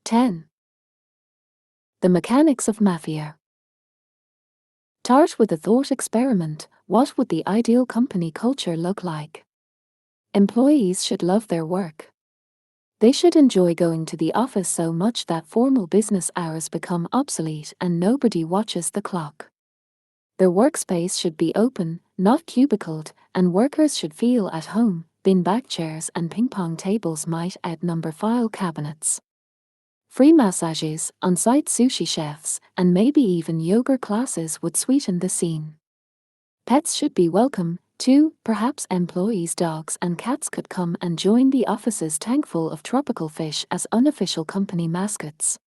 10. The mechanics of mafia. Start with a thought experiment. What would the ideal company culture look like? Employees should love their work. They should enjoy going to the office so much that formal business hours become obsolete and nobody watches the clock. Their workspace should be open, not cubicled, and workers should feel at home. Bin-bag chairs and ping-pong tables might outnumber file cabinets. Free massages, on-site sushi chefs, and maybe even yoga classes would sweeten the scene. Pets should be welcome, too. Perhaps employees' dogs and cats could come and join the office's tank full of tropical fish as unofficial company mascots.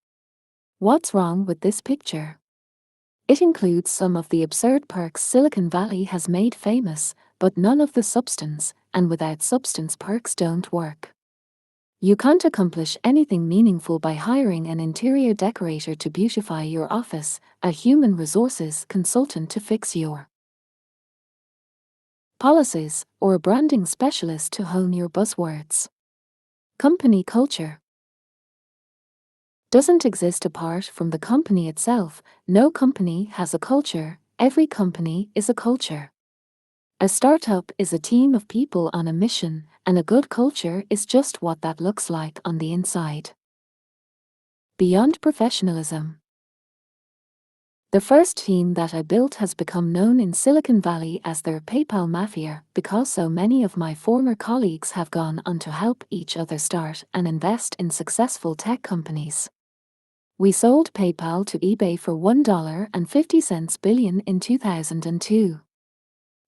What's wrong with this picture? It includes some of the absurd perks Silicon Valley has made famous, but none of the substance, and without substance perks don't work. You can't accomplish anything meaningful by hiring an interior decorator to beautify your office, a human resources consultant to fix your policies, or a branding specialist to hone your buzzwords. Company culture doesn't exist apart from the company itself. No company has a culture, every company is a culture. A startup is a team of people on a mission, and a good culture is just what that looks like on the inside. Beyond professionalism. The first team that I built has become known in Silicon Valley as their PayPal Mafia because so many of my former colleagues have gone on to help each other start and invest in successful tech companies. We sold PayPal to eBay for $1.50 billion in 2002.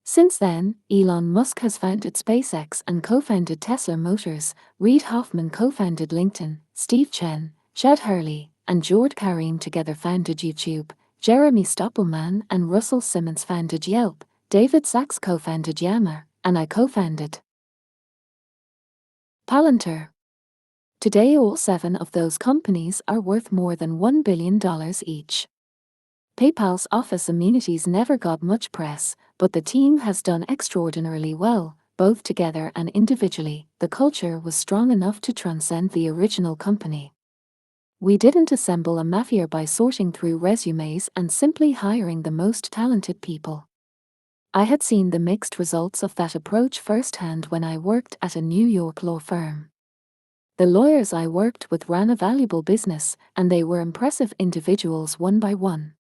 Since then, Elon Musk has founded SpaceX and co-founded Tesla Motors, Reid Hoffman co-founded LinkedIn, Steve Chen, Chad Hurley, and Jord Karim together founded YouTube, Jeremy Stoppelman and Russell Simmons founded Yelp, David Sachs co-founded Yammer, and I co-founded Palantir. Today all 7 of those companies are worth more than $1 billion each. PayPal's office amenities never got much press, but the team has done extraordinarily well, both together and individually. The culture was strong enough to transcend the original company. We didn't assemble a mafia by sorting through resumes and simply hiring the most talented people. I had seen the mixed results of that approach firsthand when I worked at a New York law firm. The lawyers I worked with ran a valuable business, and they were impressive individuals one by one.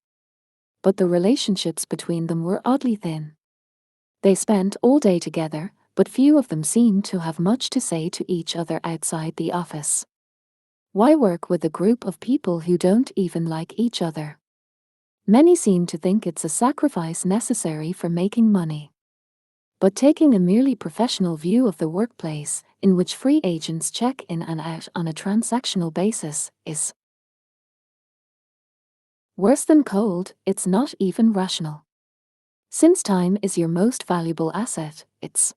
But the relationships between them were oddly thin. They spent all day together, but few of them seemed to have much to say to each other outside the office. Why work with a group of people who don't even like each other? Many seem to think it's a sacrifice necessary for making money. But taking a merely professional view of the workplace, in which free agents check in and out on a transactional basis, is worse than cold. It's not even rational. Since time is your most valuable asset, it's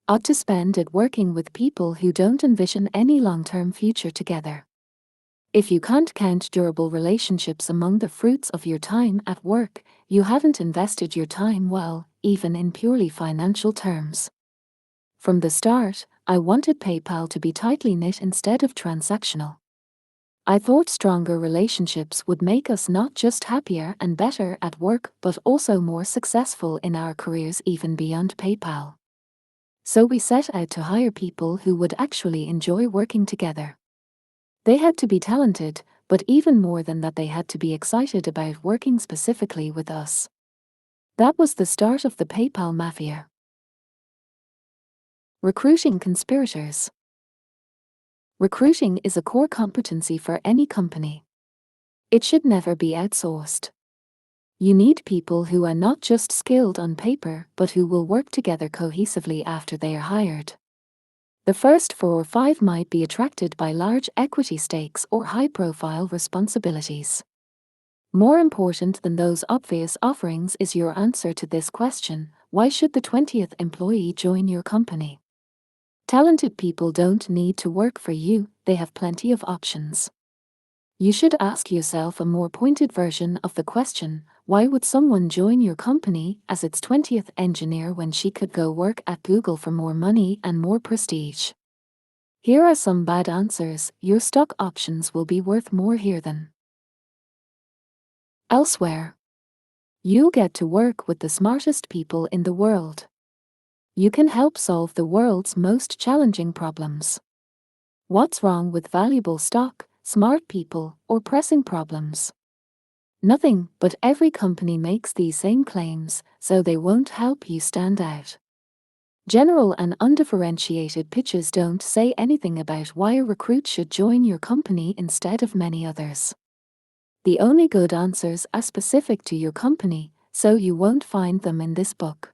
odd to spend it working with people who don't envision any long-term future together. If you can't count durable relationships among the fruits of your time at work, you haven't invested your time well, even in purely financial terms. From the start, I wanted PayPal to be tightly knit instead of transactional. I thought stronger relationships would make us not just happier and better at work, but also more successful in our careers even beyond PayPal. So we set out to hire people who would actually enjoy working together. They had to be talented, but even more than that, they had to be excited about working specifically with us. That was the start of the PayPal Mafia. Recruiting conspirators. Recruiting is a core competency for any company. It should never be outsourced. You need people who are not just skilled on paper, but who will work together cohesively after they are hired. The first 4 or 5 might be attracted by large equity stakes or high-profile responsibilities. More important than those obvious offerings is your answer to this question: why should the 20th employee join your company? Talented people don't need to work for you, they have plenty of options. You should ask yourself a more pointed version of the question: why would someone join your company as its 20th engineer when she could go work at Google for more money and more prestige? Here are some bad answers. Your stock options will be worth more here than elsewhere. You'll get to work with the smartest people in the world. You can help solve the world's most challenging problems. What's wrong with valuable stock, smart people, or pressing problems? Nothing, but every company makes these same claims, so they won't help you stand out. General and undifferentiated pitches don't say anything about why a recruit should join your company instead of many others. The only good answers are specific to your company, so you won't find them in this book.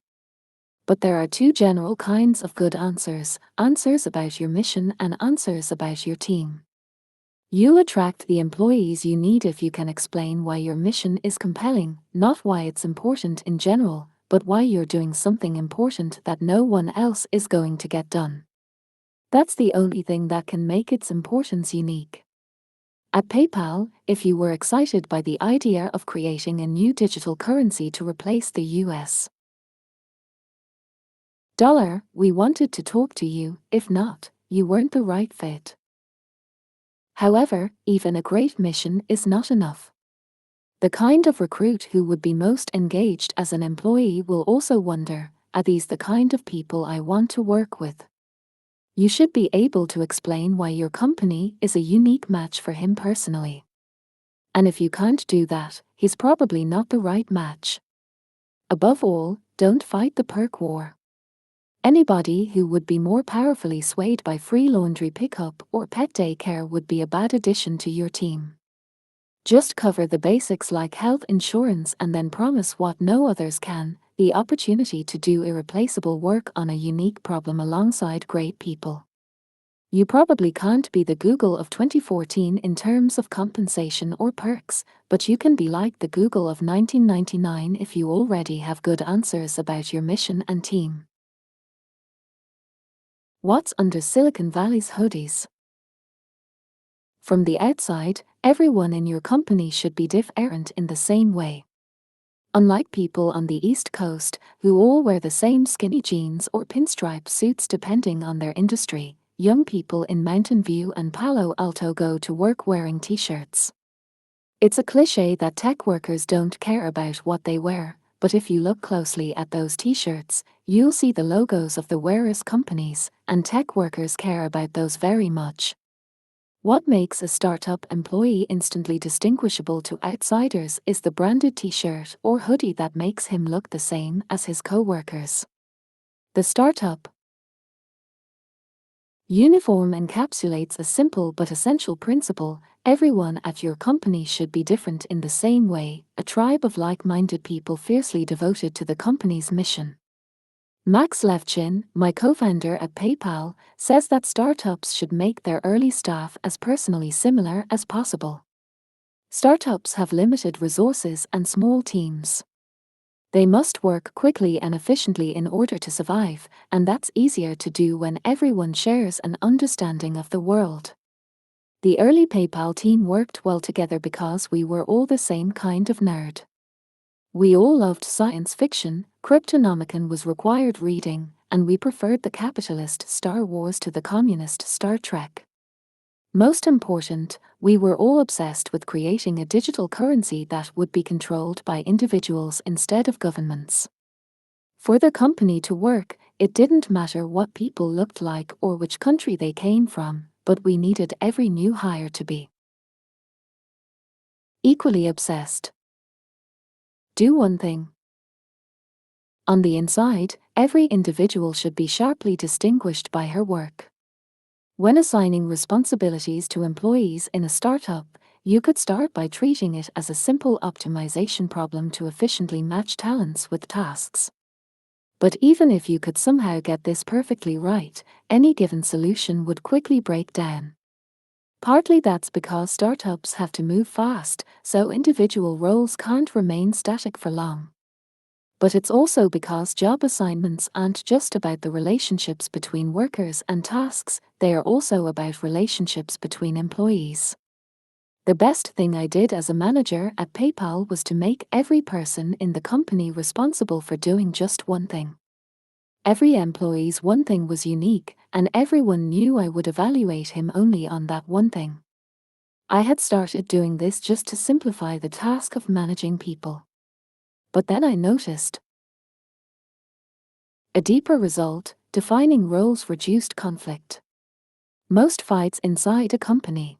But there are two general kinds of good answers: answers about your mission and answers about your team. You'll attract the employees you need if you can explain why your mission is compelling, not why it's important in general, but why you're doing something important that no one else is going to get done. That's the only thing that can make its importance unique. At PayPal, if you were excited by the idea of creating a new digital currency to replace the US dollar, we wanted to talk to you. If not, you weren't the right fit. However, even a great mission is not enough. The kind of recruit who would be most engaged as an employee will also wonder, are these the kind of people I want to work with? You should be able to explain why your company is a unique match for him personally. And if you can't do that, he's probably not the right match. Above all, don't fight the perk war. Anybody who would be more powerfully swayed by free laundry pickup or pet daycare would be a bad addition to your team. Just cover the basics like health insurance and then promise what no others can: the opportunity to do irreplaceable work on a unique problem alongside great people. You probably can't be the Google of 2014 in terms of compensation or perks, but you can be like the Google of 1999 if you already have good answers about your mission and team. What's under Silicon Valley's hoodies? From the outside, everyone in your company should be different in the same way. Unlike people on the East Coast, who all wear the same skinny jeans or pinstripe suits depending on their industry, young people in Mountain View and Palo Alto go to work wearing t-shirts. It's a cliché that tech workers don't care about what they wear, but if you look closely at those t-shirts, you'll see the logos of the wearers' companies, and tech workers care about those very much. What makes a startup employee instantly distinguishable to outsiders is the branded t-shirt or hoodie that makes him look the same as his co-workers. The startup uniform encapsulates a simple but essential principle: everyone at your company should be different in the same way, a tribe of like-minded people fiercely devoted to the company's mission. Max Levchin, my co-founder at PayPal, says that startups should make their early staff as personally similar as possible. Startups have limited resources and small teams. They must work quickly and efficiently in order to survive, and that's easier to do when everyone shares an understanding of the world. The early PayPal team worked well together because we were all the same kind of nerd. We all loved science fiction, Cryptonomicon was required reading, and we preferred the capitalist Star Wars to the communist Star Trek. Most important, we were all obsessed with creating a digital currency that would be controlled by individuals instead of governments. For the company to work, it didn't matter what people looked like or which country they came from, but we needed every new hire to be equally obsessed. Do one thing. On the inside, every individual should be sharply distinguished by her work. When assigning responsibilities to employees in a startup, you could start by treating it as a simple optimization problem to efficiently match talents with tasks. But even if you could somehow get this perfectly right, any given solution would quickly break down. Partly that's because startups have to move fast, so individual roles can't remain static for long. But it's also because job assignments aren't just about the relationships between workers and tasks, they are also about relationships between employees. The best thing I did as a manager at PayPal was to make every person in the company responsible for doing just one thing. Every employee's one thing was unique, and everyone knew I would evaluate him only on that one thing. I had started doing this just to simplify the task of managing people. But then I noticed a deeper result: defining roles reduced conflict. Most fights inside a company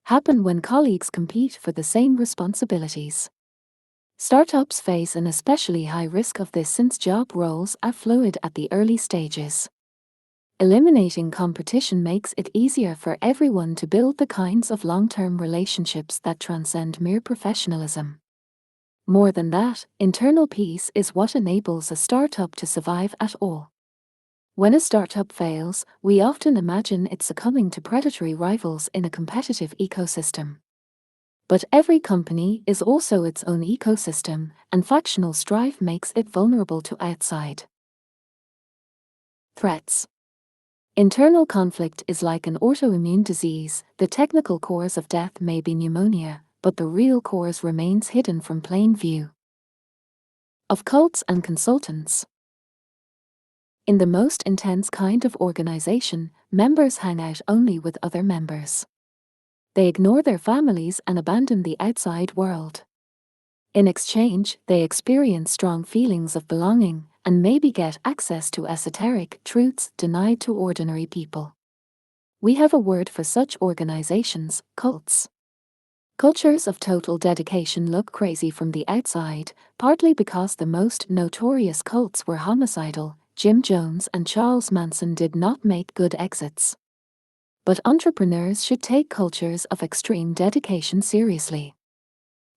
happen when colleagues compete for the same responsibilities. Startups face an especially high risk of this since job roles are fluid at the early stages. Eliminating competition makes it easier for everyone to build the kinds of long-term relationships that transcend mere professionalism. More than that, internal peace is what enables a startup to survive at all. When a startup fails, we often imagine it succumbing to predatory rivals in a competitive ecosystem. But every company is also its own ecosystem, and factional strife makes it vulnerable to outside threats. Internal conflict is like an autoimmune disease. The technical cause of death may be pneumonia, but the real cause remains hidden from plain view. Of cults and consultants. In the most intense kind of organization, members hang out only with other members. They ignore their families and abandon the outside world. In exchange, they experience strong feelings of belonging and maybe get access to esoteric truths denied to ordinary people. We have a word for such organizations: cults. Cultures of total dedication look crazy from the outside, partly because the most notorious cults were homicidal. Jim Jones and Charles Manson did not make good exits. But entrepreneurs should take cultures of extreme dedication seriously.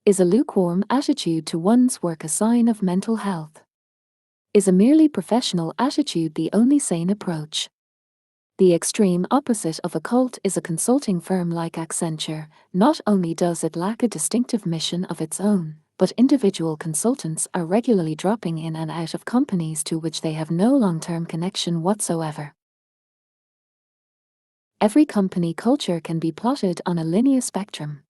Is a lukewarm attitude to one's work a sign of mental health? Is a merely professional attitude the only sane approach? The extreme opposite of a cult is a consulting firm like Accenture. Not only does it lack a distinctive mission of its own, but individual consultants are regularly dropping in and out of companies to which they have no long-term connection whatsoever. Every company culture can be plotted on a linear spectrum.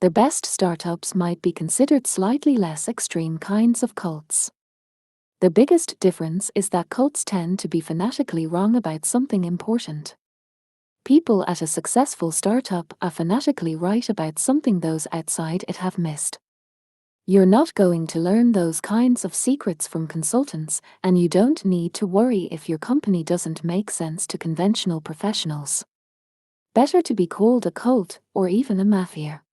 The best startups might be considered slightly less extreme kinds of cults. The biggest difference is that cults tend to be fanatically wrong about something important. People at a successful startup are fanatically right about something those outside it have missed. You're not going to learn those kinds of secrets from consultants, and you don't need to worry if your company doesn't make sense to conventional professionals. Better to be called a cult or even a mafia.